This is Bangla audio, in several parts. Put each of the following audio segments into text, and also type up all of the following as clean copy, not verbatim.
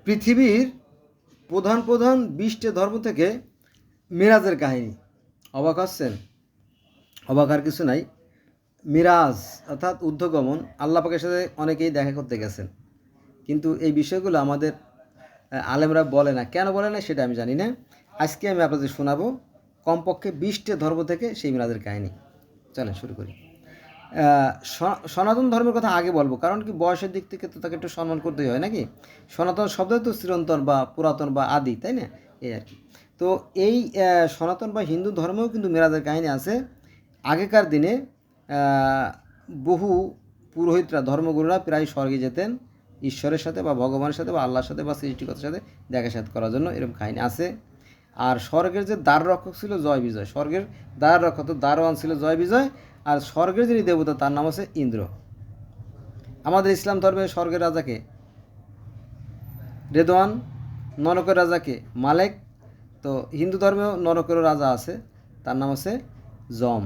পৃথিবীর প্রধান প্রধান 20টি ধর্ম থেকে মিরাজের কাহিনী। অবাক হচ্ছেন? অবাক আর কিছু নাই। মিরাজ অর্থাৎ ঊর্ধ্বগমন, আল্লাহ পাকের সাথে অনেকেই দেখা করতে গেছেন, কিন্তু এই বিষয়গুলো আমাদের আলেমরা বলে না। কেন বলে না সেটা আমি জানি না। আজকে আমি আপনাদের শোনাবো কমপক্ষে 20টি ধর্ম থেকে সেই মিরাজের কাহিনী। চলেন শুরু করি। সনাতন ধর্মের কথা আগে বলবো, কারণ কি বয়সের দিক থেকে তো তাকে একটু সম্মান করতেই হয় নাকি। সনাতন শব্দ তো চিরন্তন বা পুরাতন বা আদি, তাই না? এই আর কি। তো এই সনাতন বা হিন্দু ধর্মেও কিন্তু মিরাজের কাহিনী আছে। আগেকার দিনে বহু পুরোহিতরা, ধর্মগুরুরা প্রায় স্বর্গে যেতেন ঈশ্বরের সাথে বা ভগবানের সাথে বা আল্লাহর সাথে বা সৃষ্টিকর্তার সাথে দেখা সাক্ষাৎ করার জন্য, এরকম কাহিনী আছে। আর স্বর্গের যে দ্বার রক্ষক ছিল জয় বিজয়, স্বর্গের দ্বার রক্ষক তো দারোয়ান ছিল জয় বিজয়, আর স্বর্গের যিনি দেবতা তার নাম আছে ইন্দ্র। আমাদের ইসলাম ধর্মে স্বর্গের রাজাকে রেদওয়ান, নরকের রাজাকে মালেক। তো হিন্দু ধর্মেও নরকেরও রাজা আছে, তার নাম আছে যম।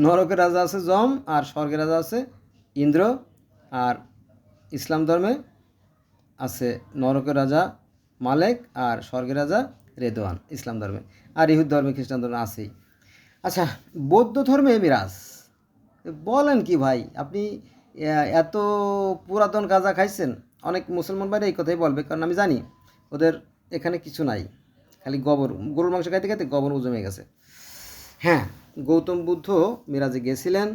নরকের রাজা আছে যম, আর স্বর্গের রাজা আছে ইন্দ্র। আর ইসলাম ধর্মে আছে নরকের রাজা মালেক আর স্বর্গের রাজা রেদওয়ান, ইসলাম ধর্মে। আর ইহুদ ধর্মে, খ্রিস্টান ধর্মে আছেই। আচ্ছা, বৌদ্ধ ধর্মে মিরাজ বলেন কি ভাই? আপনি এত পুরাতন গাঁজা খাইছেন? অনেক মুসলমান ভাইরা এই কথাই বলবে, কারণ আমি জানি ওদের এখানে কিছু নাই, খালি গোবর, গরুর মাংস খাইতে খাইতে গোবর জমে গেছে। হ্যাঁ, গৌতম বুদ্ধ মিরাজে গিয়েছিলেন।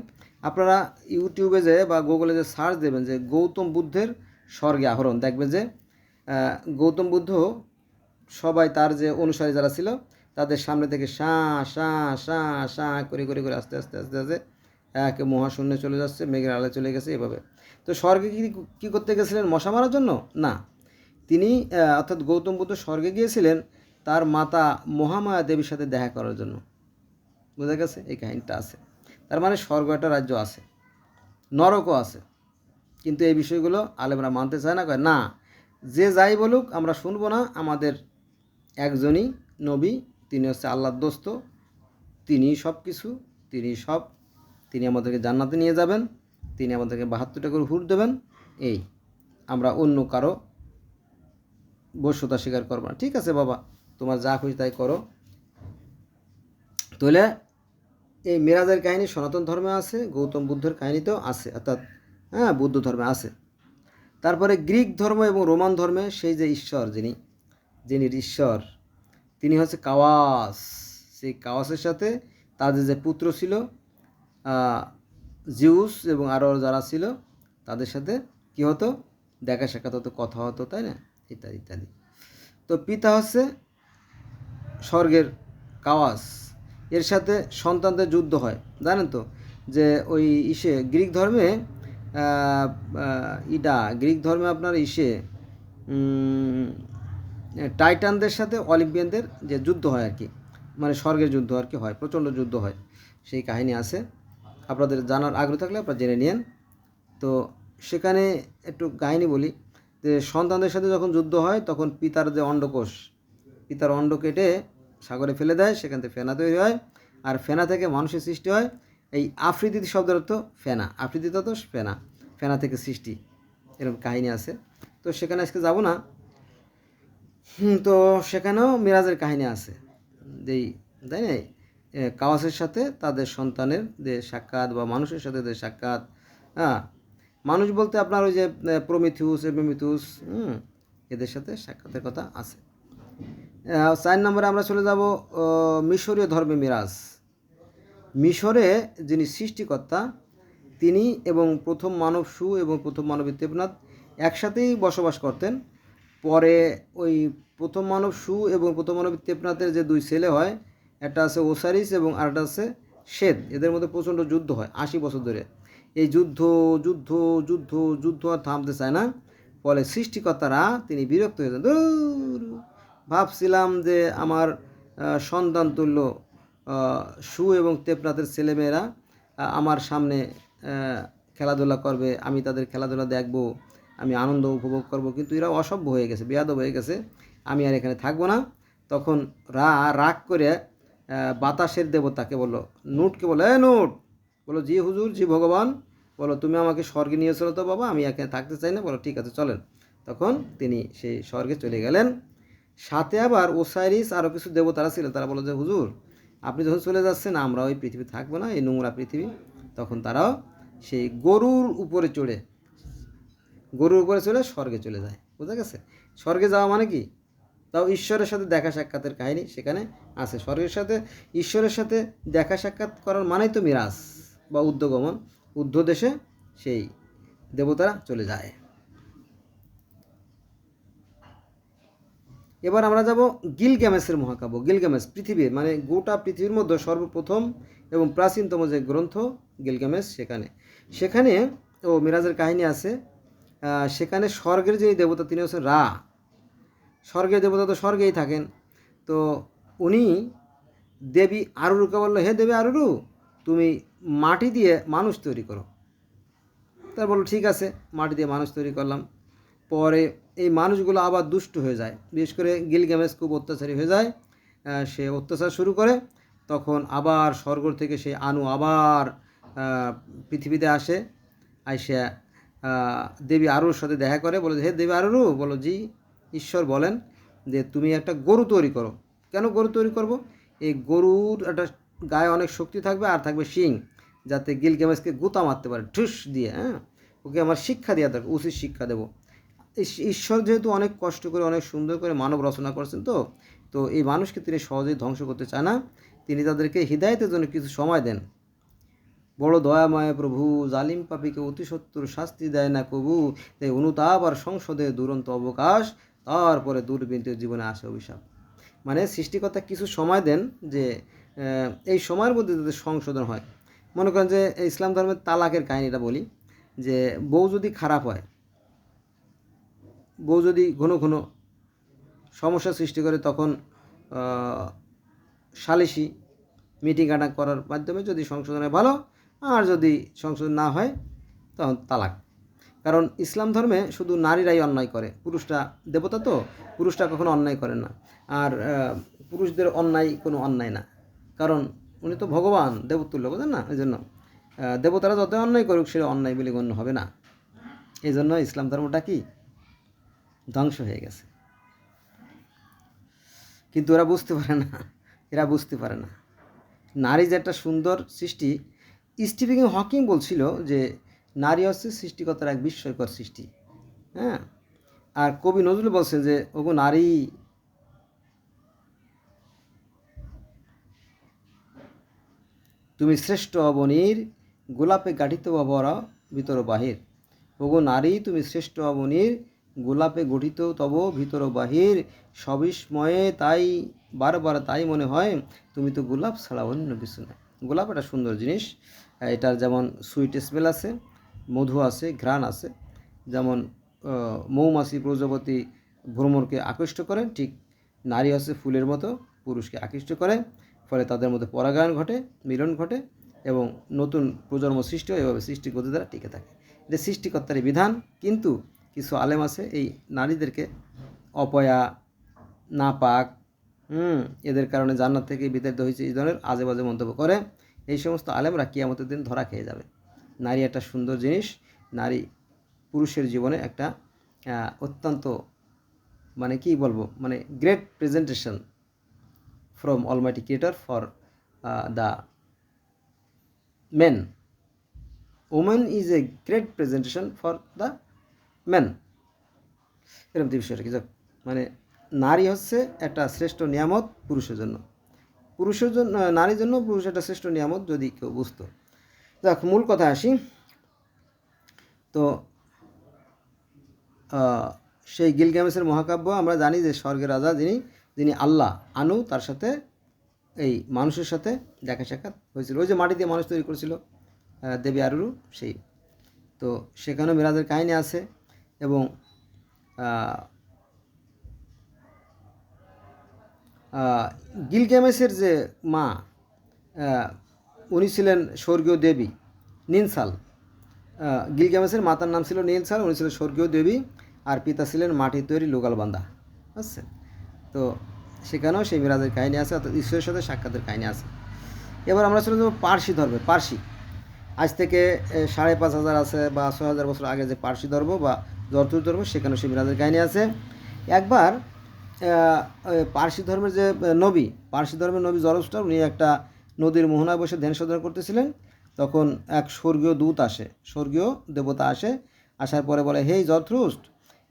আপনারা ইউটিউবে যে বা গুগলে যে সার্চ দেবেন যে গৌতম বুদ্ধের স্বর্গে আহরণ, দেখবেন যে গৌতম বুদ্ধ সবাই তার যে অনুসারী যারা ছিল তাদের সামনে থেকে শাঁ শাঁ শাঁ শাঁ করে করে করে আস্তে আস্তে আস্তে আস্তে একে মহাশূন্যে চলে যাচ্ছে, মেঘের আলে চলে গেছে এভাবে। তো স্বর্গে কী করতে গেছিলেন? মশা মারার জন্য না। তিনি অর্থাৎ গৌতম বুদ্ধ স্বর্গে গিয়েছিলেন তার মাতা মহামায়া দেবীর সাথে দেখা করার জন্য। বোঝা গেছে? এই কাহিনীটা আছে। তার মানে স্বর্গ একটা রাজ্য আছে, নরকও আছে, কিন্তু এই বিষয়গুলো আলেমরা মানতে চায় না। কয় না, যে যাই বলুক আমরা শুনবো না, আমাদের একজনই নবী, তিনি হচ্ছে আল্লাহর দোস্ত, তিনি সব কিছু, তিনি আমাদেরকে জান্নাতে নিয়ে যাবেন, তিনি আমাদেরকে 72টা করে হুর দেবেন। এই, আমরা অন্য কারো বশ্যতা স্বীকার করবো না। ঠিক আছে বাবা, তোমার যা খুশি তাই করো। তাহলে এই মিরাজের কাহিনী সনাতন ধর্মে আছে, গৌতম বুদ্ধের কাহিনীতেও আছে, অর্থাৎ বুদ্ধ ধর্মে আছে। তারপরে গ্রিক ধর্ম এবং রোমান ধর্মে সেই যে ঈশ্বর, যিনি ঈশ্বর, তিনি হচ্ছে কাওয়াস। সেই কাওয়াসের সাথে তাদের যে পুত্র ছিল জিউস এবং আরও যারা ছিল তাদের সাথে কী হতো? দেখা সাক্ষাৎ হতো, কথা হতো, তাই না? ইত্যাদি ইত্যাদি। তো পিতা হচ্ছে স্বর্গের কাওয়াস, এর সাথে সন্তানদের যুদ্ধ হয়। জানেন তো যে ওই গ্রিক ধর্মে গ্রিক ধর্মে আপনার টাইটানদের সাথে অলিম্পিয়ানদের যে যুদ্ধ হয় আর কি, মানে স্বর্গের যুদ্ধ আর কি হয়, প্রচণ্ড যুদ্ধ হয়। সেই কাহিনী আছে, আপনাদের জানার আগ্রহ থাকলে আপনারা জেনে নিন। তো সেখানে একটু কাহিনী বলি যে সন্তানদের সাথে যখন যুদ্ধ হয় তখন পিতার যে অন্ডকোষ, পিতার অন্ড কেটে সাগরে ফেলে দেয়, সেখান থেকে ফেনা তৈরি হয়, আর ফেনা থেকে মানুষের সৃষ্টি হয়। এই আফ্রিদি শব্দের অর্থ ফেনা, আফ্রিদি তো ফেনা, ফেনা থেকে সৃষ্টি, এরকম কাহিনী আছে। তো সেখানে আজকে যাব না। তো সেখানেও মিরাজের কাহিনী আছে, যেই, তাই না? কাওয়াসের সাথে তাদের সন্তানের যে সাক্ষাৎ বা মানুষের সাথে যে সাক্ষাৎ। মানুষ বলতে আপনার ওই যে প্রমিথিউস, এদের সাথে সাক্ষাতের কথা আছে। 4 নম্বরে আমরা চলে যাব মিশরীয় ধর্মে মিরাজ। মিশরে যিনি সৃষ্টিকর্তা তিনি এবং প্রথম মানব সু এবং প্রথম মানবী দেবনাথ একসাথেই বসবাস করতেন। পরে ওই প্রথম মানব সু এবং প্রথম মানবী দেবনাথের যে 2 ছেলে হয়, একটা আছে ওসারিস এবং আরেকটা আছে শেদ। এদের মধ্যে প্রচণ্ড যুদ্ধ হয় 80 বছর ধরে। এই যুদ্ধ যুদ্ধ যুদ্ধ যুদ্ধ আর থামতে চায় না। ফলে সৃষ্টিকর্তারা তিনি বিরক্ত হয়ে যান। ভাবছিলাম যে আমার সন্তান তুল্য সু এবং তেপনাথের ছেলেমেয়েরা আমার সামনে খেলাধুলা করবে, আমি তাদের খেলাধুলা দেখব, আমি আনন্দ উপভোগ করব, কিন্তু এরা অসভ্য হয়ে গেছে, বেয়াদব হয়ে গেছে, আমি আর এখানে থাকবো না। তখন রাগ করে বাতাসের দেবতাকে বললো, নুটকে বলো, নুট, বলো জি হুজুর, জি ভগবান, বলো তুমি আমাকে স্বর্গে নিয়ে চলো তো বাবা, আমি এখানে থাকতে চাই না। বলো ঠিক আছে চলেন। তখন তিনি সেই স্বর্গে চলে গেলেন। সাথে আবার ওসাইরিস আরও কিছু দেবতারা ছিল, তারা বলল যে হুজুর আপনি যখন চলে যাচ্ছেন আমরা ওই পৃথিবী থাকবো না, এই নোংরা পৃথিবী। তখন তারাও সেই গরুর উপরে চড়ে স্বর্গে চলে যায়। বোঝা গেছে? স্বর্গে যাওয়া মানে কি? তাও ঈশ্বরের সাথে দেখা সাক্ষাতের কাহিনী সেখানে আছে। ঈশ্বরের সাথে দেখা সাক্ষাৎ করার মানেই তো মিরাজ বা ঊর্ধ্বগমন। ঊর্ধ্ব দেশে সেই দেবতারা চলে যায়। এবার আমরা যাব গিলগামেশের মহাকাব্য। গিলগামেশ পৃথিবীর মানে গোটা পৃথিবীর মধ্যে সর্বপ্রথম এবং প্রাচীনতম যে গ্রন্থ গিলগামেশ, সেখানে মিরাজের কাহিনী আছে। সেখানে স্বর্গের যিনি দেবতা তিনি হচ্ছেন রা। স্বর্গের দেবতা তো স্বর্গেই থাকেন। তো উনি দেবী আরুরুকে বললো, হে দেবী আরুরু, তুমি মাটি দিয়ে মানুষ তৈরি করো। তার বললো ঠিক আছে, মাটি দিয়ে মানুষ তৈরি করলাম। পরে এই মানুষগুলো আবার দুষ্ট হয়ে যায়, বিশেষ করে গিলগামেশ খুব অত্যাচারী হয়ে যায়। সে অত্যাচার শুরু করে। তখন আবার স্বর্গ থেকে সেই আনু আবার পৃথিবীতে আসে। আইসা দেবী আরুর সাথে দেখা করে, বলে হে দেবী আরুরু, বলো জি ঈশ্বর বলেন যে তুমি একটা গরু তৈরি করো। কেন গরু তৈরি করব? এই গরুর একটা গায়ে অনেক শক্তি থাকবে আর থাকবে শিং, যাতে গিলগামেশকে গুতা মারতে পারে ঠুস দিয়ে। ওকে আমার শিক্ষা দেওয়া দরকার, উচিত শিক্ষা দেবো। ঈশ্বর যেহেতু অনেক কষ্ট করে অনেক সুন্দর করে মানব রচনা করছেন, তো এই মানুষকে তিনি সহজেই ধ্বংস করতে চান না। তিনি তাদেরকে হিদায়তের জন্য কিছু সময় দেন। বড় দয়াময় প্রভু, জালিম পাপীকে অতি সত্তর শাস্তি দেয় না কবু, তাই অনুতাপ আর সংসদে দুরন্ত অবকাশ, তারপরে দুর্বৃত্ত জীবনে আসে অভিশাপ। মানে সৃষ্টিকর্তা কিছু সময় দেন যে এই সময়ের মধ্যে তাদের সংশোধন হয়। মনে করেন যে ইসলাম ধর্মের তালাকের কাহিনীটা বলি, যে বউ যদি খারাপ হয়, বউ যদি ঘন ঘন সমস্যা সৃষ্টি করে, তখন সালিশি মিটিং আটাক করার মাধ্যমে যদি সংশোধন হয় ভালো, আর যদি সংশোধন না হয় তখন তালাক। কারণ ইসলাম ধর্মে শুধু নারীরাই অন্যায় করে, পুরুষরা দেবতা তো, পুরুষরা কখনো অন্যায় করে না। আর পুরুষদের অন্যায় কোনো অন্যায় না, কারণ উনি তো ভগবান, দেবতুল্য, বোঝেন না? এই জন্য দেবতারা যত অন্যায় করুক সেটা অন্যায় বলে গণ্য হবে না। এই জন্য ইসলাম ধর্মটা কি ধ্বংস হয়ে গেছে। কিন্তু এরা বুঝতে পারে না নারী যে একটা সুন্দর সৃষ্টি। স্টিফেন হকিং বলছিল যে নারী হচ্ছে সৃষ্টিকর্তার এক বিস্ময়কর সৃষ্টি। আর কবি নজরুল বলছেন যে ওগো নারী, তুমি শ্রেষ্ঠ অবনীর, গোলাপে গাঠিত ভরা ভিতর বাহির। ওগো নারী, তুমি শ্রেষ্ঠ অবনীর, গোলাপে গঠিত তব ভিতর বাহির। সবিস্ময়ে তাই বারবার তাই মনে হয়, তুমি তো গোলাপ ছাড়া অন্য কিছু না। গোলাপ একটা সুন্দর জিনিস, এটার যেমন সুইট স্মেল আছে, মধু আছে, ঘ্রাণ আছে। যেমন মৌমাছি প্রজাপতি ভ্রমরকে আকৃষ্ট করে, ঠিক নারী হচ্ছে ফুলের মতো পুরুষকে আকৃষ্ট করে। ফলে তাদের মধ্যে পরাগায়ন ঘটে, মিলন ঘটে এবং নতুন প্রজন্ম সৃষ্টি হয়। এভাবে সৃষ্টি গতি দ্বারা টিকে থাকে। এটা সৃষ্টিকর্তারই বিধান। কিন্তু কিছু আলেম আছে এই নারীদেরকে অপয়া, নাপাক, এদের কারণে জান্নাত থেকে বিতাড়িত হয়েছে, এই ধরনের আজে বাজে মন্তব্য করে। এই সমস্ত আলেমরা কিয়ামতের দিন ধরা খেয়ে যাবে। নারী একটা সুন্দর জিনিস। নারী পুরুষের জীবনে একটা অত্যন্ত মানে কি বলবো, মানে great presentation from Almighty Creator for the men. Woman is a great presentation for the men. এরকম বিষয়টা কি, মানে নারী হচ্ছে একটা শ্রেষ্ঠ নিয়ামত পুরুষের জন্য, নারীর জন্য পুরুষ একটা শ্রেষ্ঠ নিয়ামত, যদি কেউ বুঝতো। যাক, মূল কথা আসি। তো সেই গিলগামেশের মহাকাব্য আমরা জানি যে স্বর্গের রাজা যিনি আল্লাহ, আনু, তার সাথে এই মানুষের সাথে দেখা সাক্ষাৎ হয়েছিল। ওই যে মাটি দিয়ে মানুষ তৈরি করেছিল দেবী আরুরু, সেই। তো সেখানেও মিরাজের কাহিনী আছে। এবং গিলগামেশের যে মা, উনি ছিলেন স্বর্গীয় দেবী নিনসাল। গিলগামেশের মাতার নাম ছিল নিনসাল, উনি ছিলেন স্বর্গীয় দেবী, আর পিতা ছিলেন মাটির তৈরি লোগালবান্ধা। বুঝছেন? তো সেখানেও সেই মিরাজের কাহিনী আছে, অর্থাৎ ঈশ্বরের সাথে সাক্ষাতের কাহিনী আছে। এবার আমরা চলে যাবো পার্সি ধর্মে। পার্সি আজ থেকে 5,500 আছে বা 6,000 বছর আগে যে পার্সি ধর্ম বা জরথুস ধর্ম, সেখানেও সেই মিরাজের কাহিনী আছে। একবার পার্সি ধর্মের যে পার্সি ধর্মের নবী জরথুস্টার, উনি একটা নদীর মোহনায় বসে ধ্যান সাধনা করতেছিলেন। তখন এক স্বর্গীয় দূত আসে, স্বর্গীয় দেবতা আসে। আসার পরে বলে, হেই জরথুস্ট,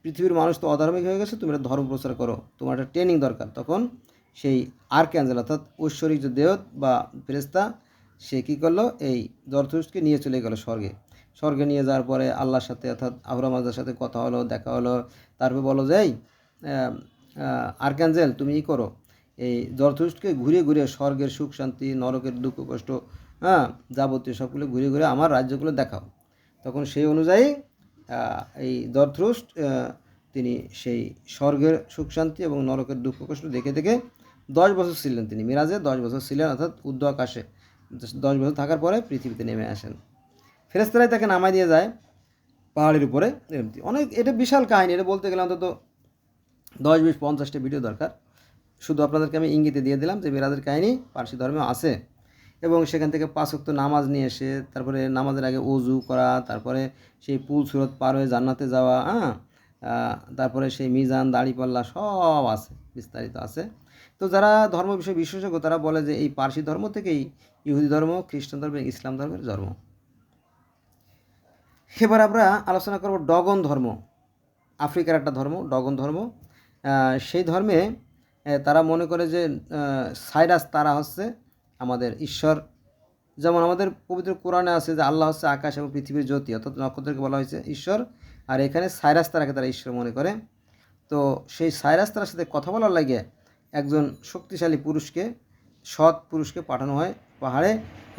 পৃথিবীর মানুষ তো অধার্মিক হয়ে গেছে, তুমি একটা ধর্ম প্রচার করো, তোমার একটা ট্রেনিং দরকার। তখন সেই আর্ক্যাঞ্জেল অর্থাৎ ঐশ্বরিক যে দেবত বা ফেরেশতা, সে কী করলো, এই জরথুস্টকে নিয়ে চলে গেল স্বর্গে নিয়ে যাওয়ার পরে আল্লাহর সাথে অর্থাৎ আহরা মাজার সাথে কথা হলো, দেখা হলো। তারপরে বলো যে, এই আর্ক্যাঞ্জেল, তুমি ই করো, এই জরথুস্টকে ঘুরে ঘুরে স্বর্গের সুখ শান্তি, নরকের দুঃখ কষ্ট, যাবতীয় সবগুলো ঘুরে ঘুরে আমার রাজ্যগুলো দেখাও। তখন সেই অনুযায়ী এই জরথুস্ট তিনি সেই স্বর্গের সুখ শান্তি এবং নরকের দুঃখ কষ্ট দেখে দেখে 10 বছর ছিলেন। তিনি মিরাজে 10 বছর ছিলেন, অর্থাৎ উর্ধ্ব আকাশে 10 বছর থাকার পরে পৃথিবীতে নেমে আসেন। ফেরেশতারাই তাকে নামাই দিয়ে যায় পাহাড়ের উপরে। এমনি অনেক, এটা বিশাল কাহিনী, এটা বলতে গেলে অন্তত 10, 20, 50টা ভিডিও দরকার। শুধু আপনাদেরকে আমি ইঙ্গিতে দিয়ে দিলাম যে মিরাজের কাহিনী পার্সি ধর্মেও আছে। এবং সেখান থেকে 5 ওয়াক্ত নামাজ নিয়ে এসে, তারপরে নামাজের আগে ওযু করা, তারপরে সেই পুল সুরত পার হয়ে জান্নাতে যাওয়া, তারপরে সেই মিজান, দাড়িপাল্লা সব আছে, বিস্তারিত আছে। তো যারা ধর্ম বিষয়ে বিশেষজ্ঞ, তারা বলে যে এই পার্সি ধর্ম থেকেই ইহুদি ধর্ম, খ্রিস্টান ধর্ম, ইসলাম ধর্মের জন্ম। এবার আমরা আলোচনা করব ডগন ধর্ম। আফ্রিকার একটা ধর্ম, ডগন ধর্ম। সেই ধর্মে তারা মনে করে যে সাইরাস তারা হচ্ছে আমাদের ঈশ্বর। যেমন আমাদের পবিত্র কোরআনে আছে যে আল্লাহ হচ্ছে আকাশ এবং পৃথিবীর জ্যোতি, অর্থাৎ নক্ষত্রকে বলা হয়েছে ঈশ্বর। আর এখানে সাইরাস তারাকে তারা ঈশ্বর মনে করে। তো সেই সাইরাস তারার সাথে কথা বলার লাগে একজন শক্তিশালী পুরুষকে, সৎ পুরুষকে পাঠানো হয় পাহাড়ে,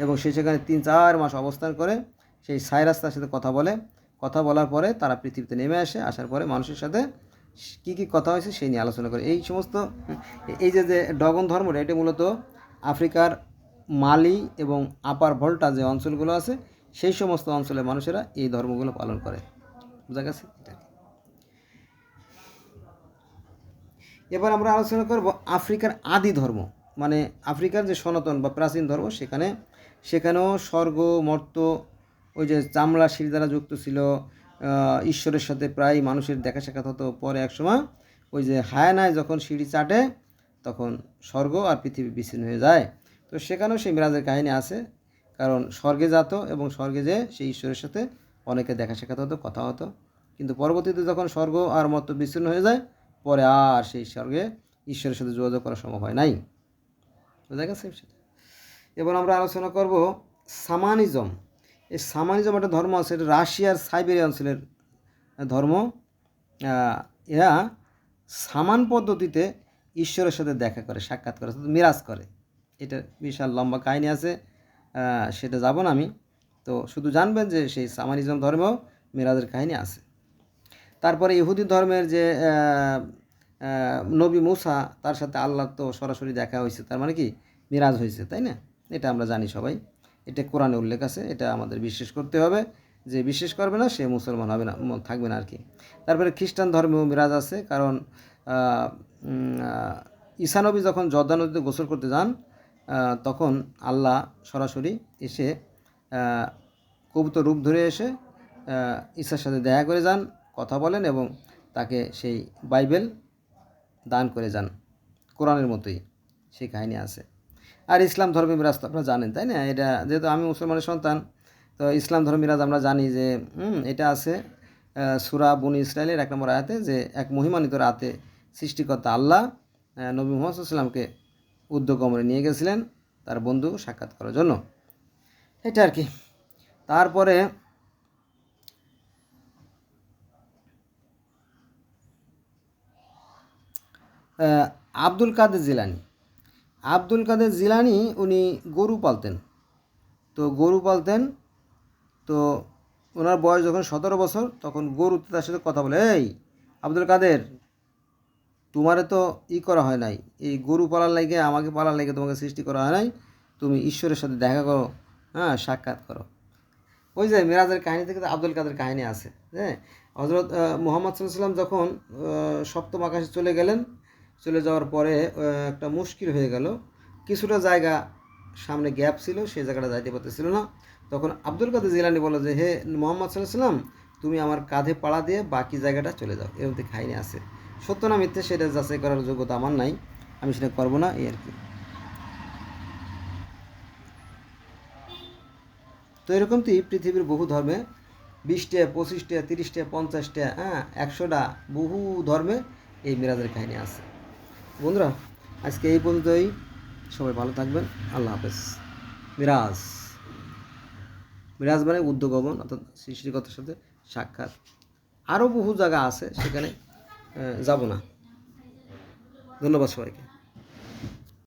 এবং সে সেখানে 3-4 মাস অবস্থান করে সেই সাইরাস তার সাথে কথা বলে। কথা বলার পরে তারা পৃথিবীতে নেমে আসে। আসার পরে মানুষের সাথে কী কী কথা হয়েছে সেই নিয়ে আলোচনা করে। এই সমস্ত এই যে ডগন ধর্মটা, এটা মূলত আফ্রিকার মালি এবং আপার ভল্টা যে অঞ্চলগুলো আছে, সেই সমস্ত অঞ্চলের মানুষেরা এই ধর্মগুলো পালন করে। বুঝা গেছে? এবার আমরা আলোচনা করব আফ্রিকার আদি ধর্ম, মানে আফ্রিকার যে সনাতন বা প্রাচীন ধর্ম, সেখানেও স্বর্গ মর্ত, ওই যে চামড়া সিঁড়ি দ্বারা যুক্ত ছিল। ঈশ্বরের সাথে প্রায় মানুষের দেখা সাক্ষাৎ হতো। পরে একসময় ওই যে হায়ানায় যখন সিঁড়ি চাটে, তখন স্বর্গ আর পৃথিবী বিচ্ছিন্ন হয়ে যায়। তো সেখানেও সেই মিরাজের কাহিনী আছে, কারণ স্বর্গে যেত এবং স্বর্গে যেয়ে সেই ঈশ্বরের সাথে অনেকে দেখা সাক্ষাৎ হতো, কথা হতো। কিন্তু পরবর্তীতে যখন স্বর্গ আর মর্ত বিচ্ছিন্ন হয়ে যায়, পরে আর সেই স্বর্গে ঈশ্বরের সাথে যোগাযোগ করা সম্ভব হয় নাই। বোঝা গেছে? এবার আমরা আলোচনা করব সামানিজম। এই সামানিজম একটা ধর্ম আছে, এটা রাশিয়ার সাইবেরিয়া অঞ্চলের ধর্ম। এরা সামান পদ্ধতিতে ঈশ্বরের সাথে দেখা করে, সাক্ষাৎ করে, মিরাজ করে। এটা বিশাল লম্বা কাহিনী আছে, সেটা যাব না আমি। তো শুধু জানবেন যে সেই সামানিজম ধর্মেও মিরাজের কাহিনী আছে। তারপরে ইহুদি ধর্মের যে নবী মুসা, তার সাথে আল্লাহ তো সরাসরি দেখা হয়েছে, তার মানে কি মিরাজ হয়েছে, তাই না? এটা আমরা জানি সবাই, এটা কোরআনে উল্লেখ আছে, এটা আমাদের বিশ্বাস করতে হবে। যে বিশ্বাস করবে না সে মুসলমান হবে না, থাকবে না আর কি। তারপরে খ্রিস্টান ধর্মেও মিরাজ আছে, কারণ ঈসা নবী যখন জর্দান নদীতে গোসল করতে যান, তখন আল্লাহ সরাসরি এসে কবুতর রূপ ধরে এসে ঈসার সাথে দেখা করে যান, কথা বলেন এবং তাকে সেই বাইবেল দান করে যান। কোরআনের মতোই সেই কাহিনী আছে। আর ইসলাম ধর্মের মিরাজ তো আপনারা জানেন, তাই না? এটা যেহেতু আমি মুসলমানের সন্তান, তো ইসলাম ধর্মের মিরাজ আমরা জানি যে এটা আছে সূরা বনী ইসরাইলের 1 নম্বর আয়াতে, যে এক মহিমান্বিত রাতে সৃষ্টিকর্তা আল্লাহ নবী মুহাম্মদ সাল্লাল্লাহু আলাইহি ওয়াসাল্লামকে উদ্যোগমরে নিয়ে গেছিলেন তার বন্ধু সাক্ষাৎ করার জন্য। এটা আর কি। তারপরে আব্দুল কাদের জিলানি উনি গরু পালতেন। তো ওনার বয়স যখন 17 বছর, তখন গরু তার সাথে কথা বলে, এই আব্দুল কাদের, তোমারে তো করা হয় নাই, এই গরু পালার লাগে, আমাকে পালার লাগে তোমাকে সৃষ্টি করা হয় নাই, তুমি ঈশ্বরের সাথে দেখা করো, সাক্ষাৎ করো। ওই যে মিরাজের কাহিনী থেকে তো আব্দুল কাদের কাহিনী আছে। হ্যাঁ, হজরত মুহাম্মদ সাল্লাল্লাহু আলাইহি ওয়াসাল্লাম যখন 7ম আকাশে চলে গেলেন, চলে যাওয়ার পরে একটা মুশকিল হয়ে গেল, কিছুটা জায়গা সামনে গ্যাপ ছিল, সেই জায়গাটা যাইতে পারতেছিল না। তখন আব্দুল কাদের জিলানি বলল যে, হে মুহাম্মদ সাল্লাল্লাহু আলাইহি ওয়াসাল্লাম, তুমি আমার কাঁধে পাড়া দিয়ে বাকি জায়গাটা চলে যাও, এর মধ্যে কাহিনী আছে। সত্য না মিথ্যে সেটা যাচাই করার যোগ্যতা আমার নাই, আমি সেটা করবো না, এই আর কি। তো এরকমটি পৃথিবীর বহু ধর্মে 20টা 25টা 30টা 50টা 100টা বহু ধর্মে এই মিরাজের কাহিনী আছে। বন্ধুরা, আজকে এই পর্যন্তই। সবাই ভালো থাকবেন। আল্লাহ হাফেজ। মিরাজ, মিরাজ মানে উদ্যোগমন, অর্থাৎ সৃষ্টিকর্তার সাথে সাক্ষাৎ। আরও বহু জায়গা আছে, সেখানে যাব না। ধন্যবাদ সবাইকে।